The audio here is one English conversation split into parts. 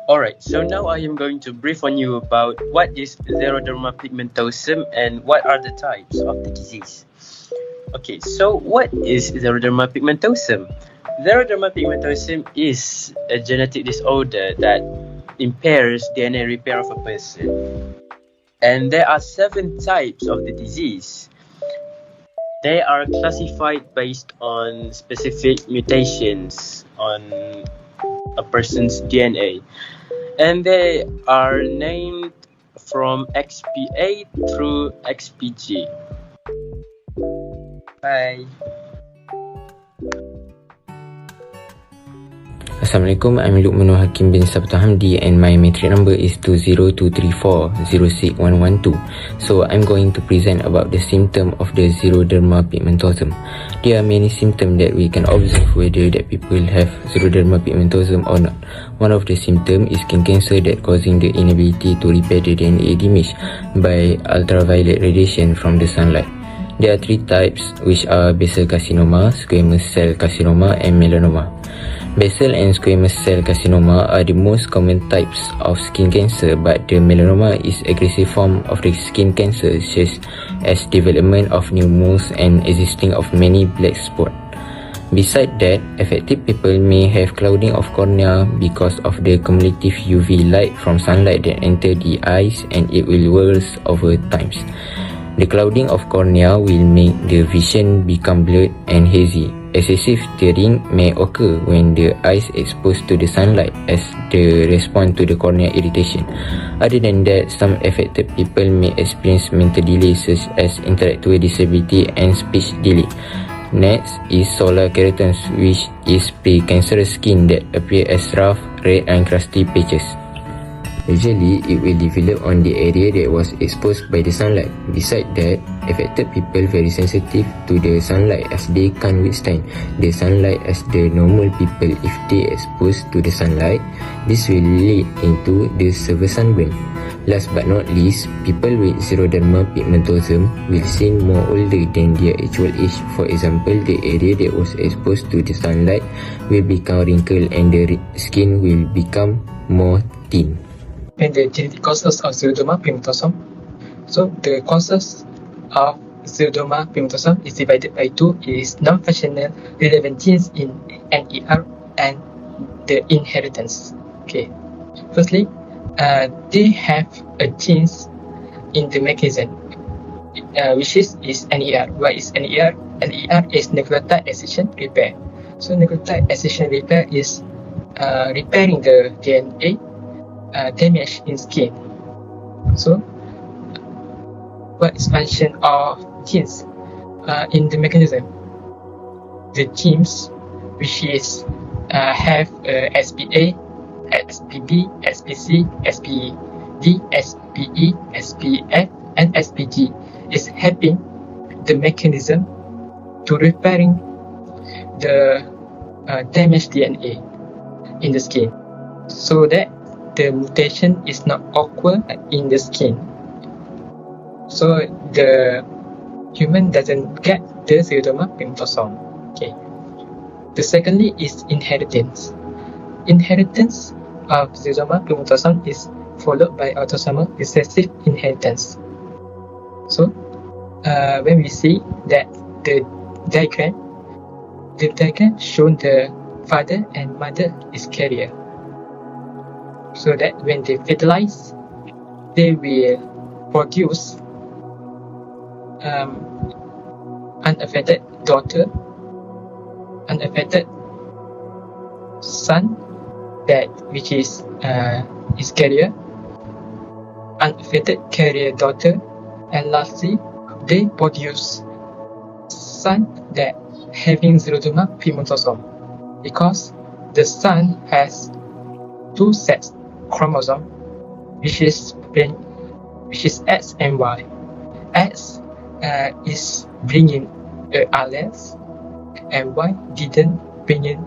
Alright, so now I am going to brief on you about what is Xeroderma pigmentosum and what are the types of the disease. Okay, so what is Xeroderma pigmentosum? Xeroderma pigmentosum is a genetic disorder that impairs DNA repair of a person. And there are 7 types of the disease. They are classified based on specific mutations on a person's DNA. And they are named from XPA through XPG. Bye. Assalamualaikum, I'm Luqman Hakim bin Sabtu Hamdi and my matric number is 20234-06112. So I'm going to present about the symptom of the Xeroderma pigmentosum. There are many symptoms that we can observe whether that people have Xeroderma pigmentosum or not. One of the symptoms is skin cancer that causing the inability to repair the DNA damage by ultraviolet radiation from the sunlight. There are 3 types, which are basal carcinoma, squamous cell carcinoma and melanoma. Basal and squamous cell carcinoma are the most common types of skin cancer, but the melanoma is aggressive form of the skin cancer, such as development of new moles and existing of many black spots. Besides that, affected people may have clouding of cornea because of the cumulative UV light from sunlight that enter the eyes, and it will worsen over time. The clouding of cornea will make the vision become blurred and hazy. Excessive tearing may occur when the eyes exposed to the sunlight as the response to the cornea irritation. Other than that, some affected people may experience mental delays such as intellectual disability and speech delay. Next is solar keratins, which is pre-cancerous skin that appear as rough, red and crusty patches. Usually, it will develop on the area that was exposed by the sunlight. Besides that, affected people very sensitive to the sunlight as they can't withstand the sunlight as the normal people. If they exposed to the sunlight, this will lead into the severe sunburn. Last but not least, people with Xeroderma pigmentosum will seem more older than their actual age. For example, the area that was exposed to the sunlight will become wrinkled and the skin will become more thin. And the genetic causes of Xeroderma pigmentosum. So the causes of Xeroderma pigmentosum is divided by 2. It is non-functional relevant genes in NER and the inheritance. Okay. Firstly, they have a genes in the mechanism, which is NER. What is NER? NER is nucleotide excision repair. So nucleotide excision repair is repairing the DNA damage in skin. So, what is function of genes in the mechanism? The genes which is have SPA, SPB, SPC, SPD, SPE, SPF, and SPG is helping the mechanism to repairing the damaged DNA in the skin, so that the mutation is not occur in the skin, so the human doesn't get the Xeroderma pigmentosum. Okay. The secondly is inheritance. Inheritance of Xeroderma pigmentosum is followed by autosomal recessive inheritance. So, when we see that the diagram shown the father and mother is carrier, so that when they fertilize, they will produce unaffected daughter, unaffected son, that which is carrier, unaffected carrier daughter, and lastly, they produce son that having Xeroderma pigmentosum, because the son has 2 sets chromosome, which is X and Y. X is bringing alleles, and Y didn't bring in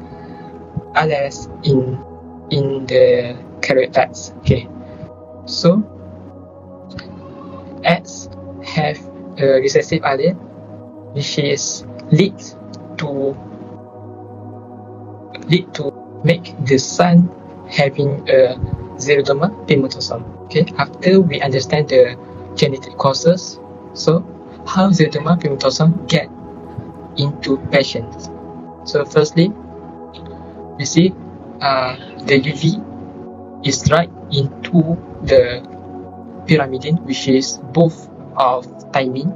alleles in the karyotypes. Okay, so X have a recessive allele, which is lead to make the son having a Xeroderma pigmentosum. Okay, after we understand the genetic causes, so how Xeroderma pigmentosum get into patients. So firstly, we see the UV is right into the pyrimidine, which is both of thymine.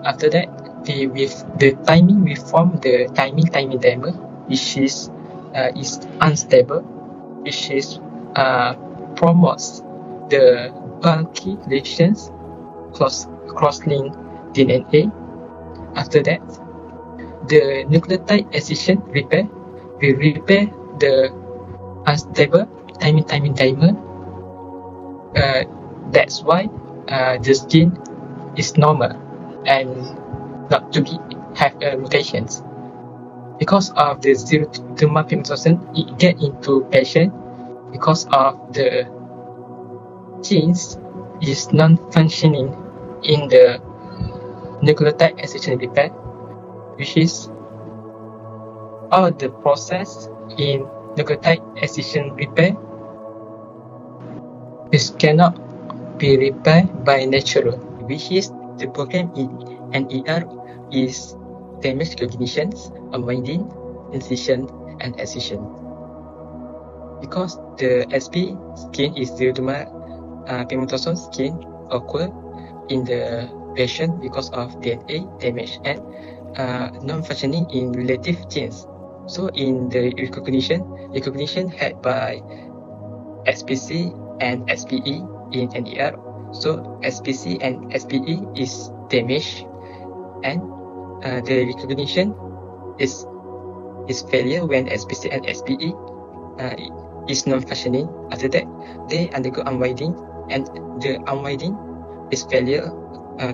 After that, with the thymine, we form the thymine dimer, which is unstable, which is promotes the bulky relations cross-link DNA. After that, the nucleotide excision repair will repair the unstable thymine dimer. That's why the skin is normal and not to be have mutations. Because of the Xeroderma pigmentosum, it get into patient because of the genes is non-functioning in the nucleotide excision repair, which is all the process in nucleotide excision repair is cannot be repaired by natural, which is the program in NER is damage recognitions, unwinding, incision, and excision. Because the SP skin is Xeroderma pigmentosum skin occur in the patient because of DNA damage and non-functioning in relative genes. So in the recognition had by SPC and SPE in NER. So SPC and SPE is damaged and the recognition is failure when SPC and SPE is non-functioning. After that, they undergo unwinding, and the unwinding is failure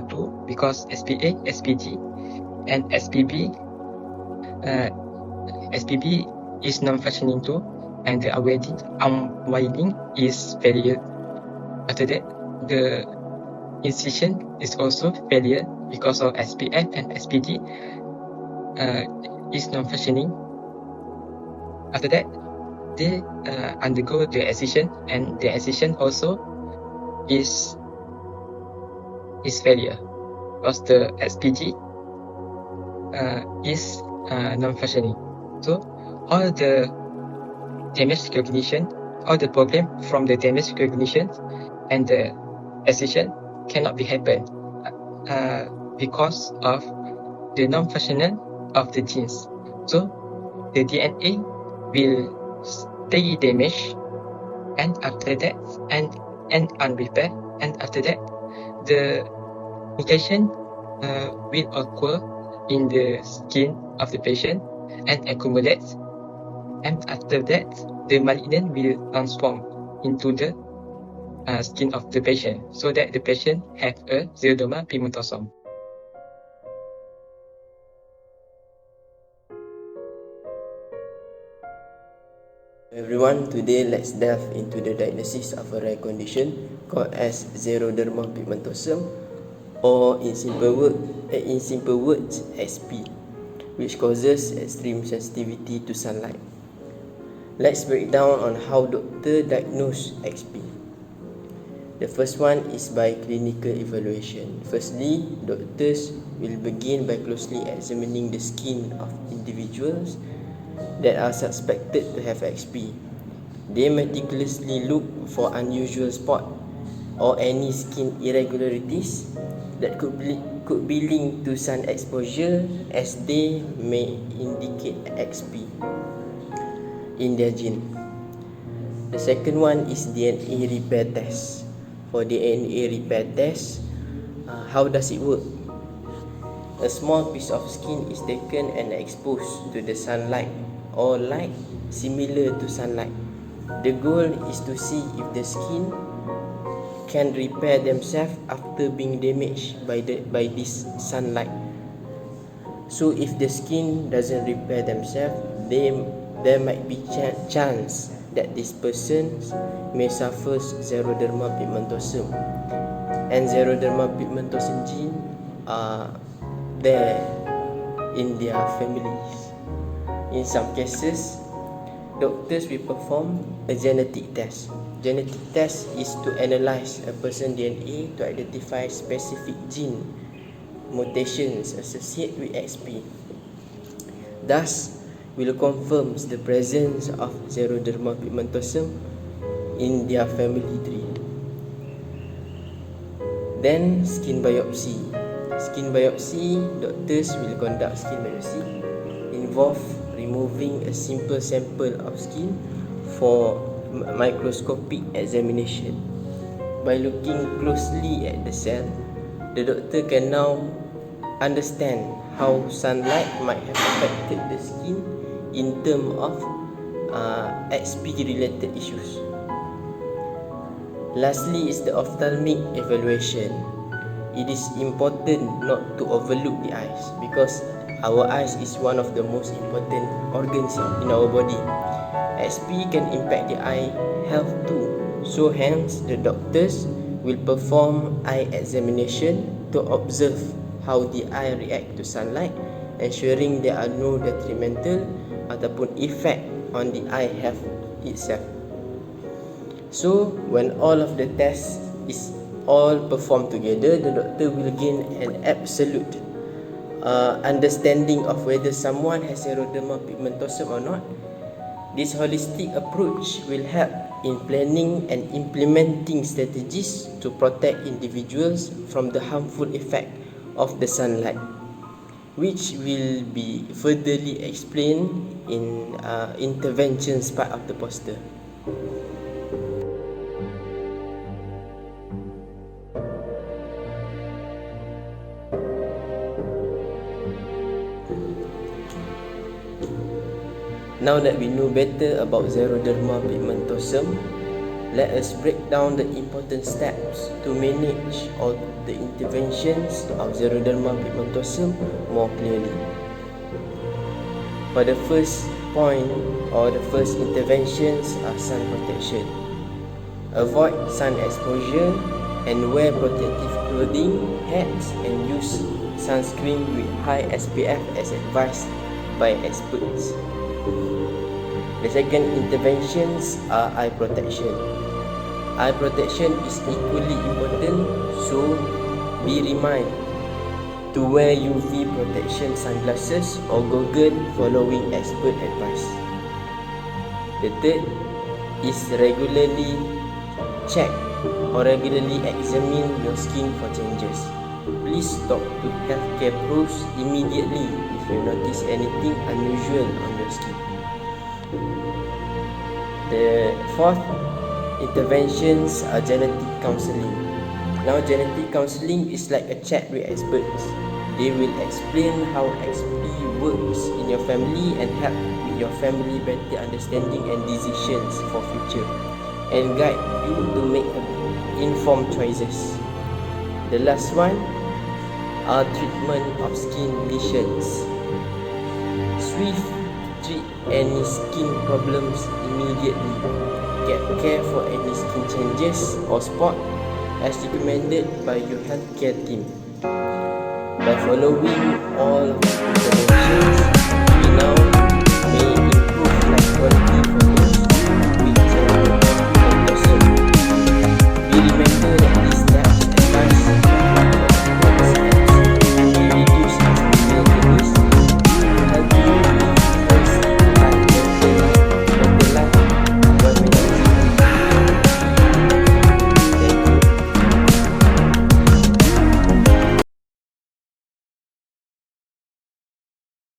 too, because SPA, SPG, and SPB is non-functioning too, and the unwinding is failure. After that, the incision is also failure because of SPF and SPG is non-functioning. After that, they undergo the excision, and the excision also is failure because the SPG is non-functioning. So all the damage recognition, all the problem from the damage recognition and the excision cannot be happen because of the non-functional of the genes. So the DNA will stay damaged, and after that, and unrepaired, and after that, the mutation will occur in the skin of the patient and accumulate, and after that, the malignant will transform into the skin of the patient, so that the patient have a Xeroderma pigmentosum. Everyone, today let's delve into the diagnosis of a rare condition called as Xeroderma pigmentosum, or in simple words, XP, which causes extreme sensitivity to sunlight. Let's break down on how doctor diagnose XP. The first one is by clinical evaluation. Firstly, doctors will begin by closely examining the skin of individuals that are suspected to have XP. They meticulously look for unusual spot or any skin irregularities that could be linked to sun exposure, as they may indicate XP in their gene. The second one is DNA repair test. For DNA repair test, how does it work? A small piece of skin is taken and exposed to the sunlight or light similar to sunlight. The goal is to see if the skin can repair themselves after being damaged by this sunlight. So if the skin doesn't repair themselves, there might be chance that this person may suffer Xeroderma pigmentosum, and Xeroderma pigmentosum gene are there in their families. In some cases, doctors will perform a genetic test. Genetic test is to analyze a person's DNA to identify specific gene mutations associated with XP. Thus, will confirm the presence of Xeroderma pigmentosum in their family tree. Then, skin biopsy. Skin biopsy, doctors will conduct skin biopsy, involve removing a simple sample of skin for microscopic examination. By looking closely at the cell, the doctor can now understand how sunlight might have affected the skin in terms of XP related issues. Lastly is the ophthalmic evaluation. It is important not to overlook the eyes because our eyes is one of the most important organs in our body. XP can impact the eye health too. So hence the doctors will perform eye examination to observe how the eye react to sunlight, ensuring there are no detrimental ataupun effect on the eye health itself. So when all of the tests is all performed together, the doctor will gain an absolute understanding of whether someone has Xeroderma pigmentosum or not. This holistic approach will help in planning and implementing strategies to protect individuals from the harmful effect of the sunlight, which will be furtherly explained in interventions part of the poster. Now that we know better about Xeroderma pigmentosum, let us break down the important steps to manage all the interventions of Xeroderma pigmentosum more clearly. For the first point or the first interventions are sun protection. Avoid sun exposure and wear protective clothing, hats and use sunscreen with high SPF as advised by experts. The second interventions are eye protection. Eye protection is equally important, so be reminded to wear UV protection sunglasses or goggles following expert advice. The third is regularly check or regularly examine your skin for changes. Please talk to healthcare pros immediately if you notice anything unusual on your skin. The fourth interventions are genetic counseling. Now, genetic counseling is like a chat with experts. They will explain how XP works in your family and help with your family better understanding and decisions for future, and guide you to make informed choices. The last one are treatment of skin lesions. Swift treat any skin problems immediately. Get care for any skin changes or spot as recommended by your healthcare team. By following all